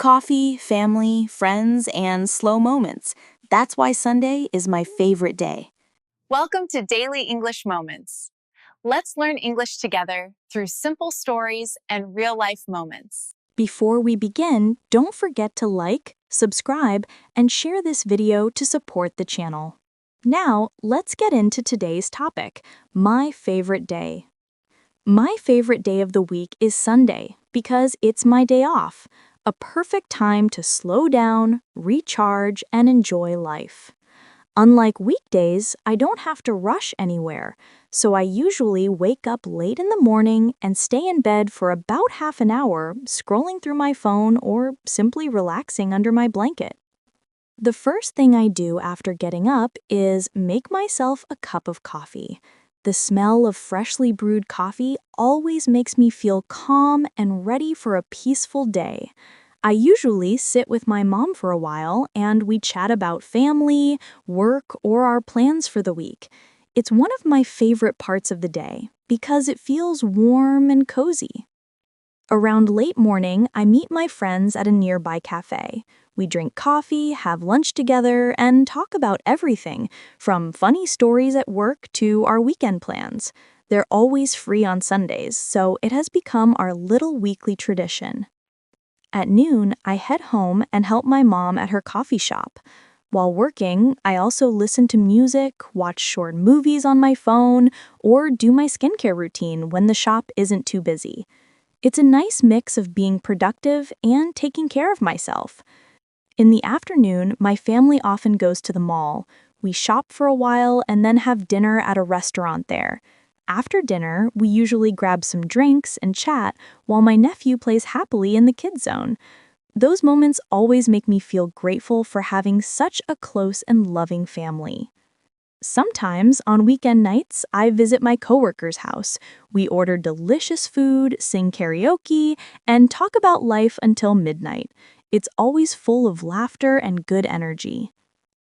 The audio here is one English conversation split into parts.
Coffee, family, friends, and slow moments. That's why Sunday is my favorite day. Welcome to Daily English Moments. Let's learn English together through simple stories and real-life moments. Before we begin, don't forget to like, subscribe, and share this video to support the channel. Now, let's get into today's topic, my favorite day. My favorite day of the week is Sunday because it's my day off, a perfect time to slow down, recharge, and enjoy life. Unlike weekdays, I don't have to rush anywhere, so I usually wake up late in the morning and stay in bed for about half an hour, scrolling through my phone or simply relaxing under my blanket. The first thing I do after getting up is make myself a cup of coffee. The smell of freshly brewed coffee always makes me feel calm and ready for a peaceful day. I usually sit with my mom for a while and we chat about family, work, or our plans for the week. It's one of my favorite parts of the day because it feels warm and cozy. Around late morning, I meet my friends at a nearby cafe. We drink coffee, have lunch together, and talk about everything, from funny stories at work to our weekend plans. They're always free on Sundays, so it has become our little weekly tradition. At noon, I head home and help my mom at her coffee shop. While working, I also listen to music, watch short movies on my phone, or do my skincare routine when the shop isn't too busy. It's a nice mix of being productive and taking care of myself. In the afternoon, my family often goes to the mall. We shop for a while and then have dinner at a restaurant there. After dinner, we usually grab some drinks and chat while my nephew plays happily in the kids' zone. Those moments always make me feel grateful for having such a close and loving family. Sometimes, on weekend nights, I visit my coworker's house. We order delicious food, sing karaoke, and talk about life until midnight. It's always full of laughter and good energy.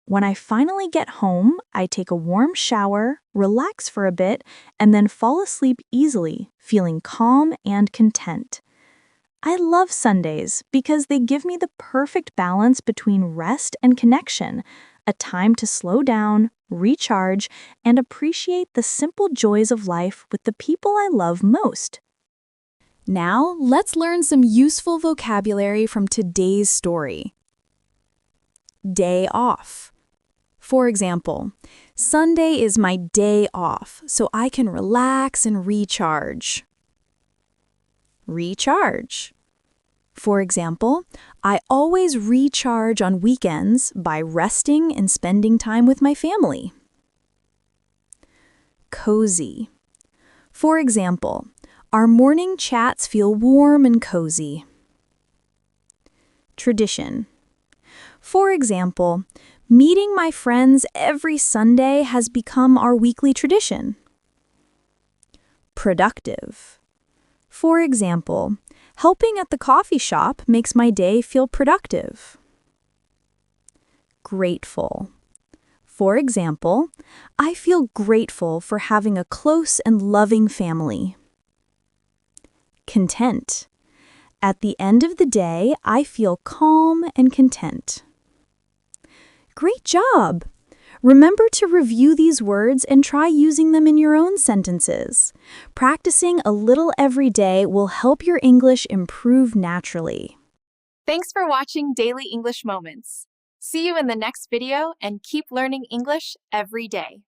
When I finally get home, I take a warm shower, relax for a bit, and then fall asleep easily, feeling calm and content. I love Sundays because they give me the perfect balance between rest and connection, a time to slow down, recharge, and appreciate the simple joys of life with the people I love most. Now, let's learn some useful vocabulary from today's story. Day off. For example, Sunday is my day off, so I can relax and recharge. Recharge. For example, I always recharge on weekends by resting and spending time with my family. Cozy. For example, our morning chats feel warm and cozy. Tradition. For example, meeting my friends every Sunday has become our weekly tradition. Productive. For example, helping at the coffee shop makes my day feel productive. Grateful. For example, I feel grateful for having a close and loving family. Content. At the end of the day, I feel calm and content. Great job! Remember to review these words and try using them in your own sentences. Practicing a little every day will help your English improve naturally. Thanks for watching Daily English Moments. See you in the next video and keep learning English every day.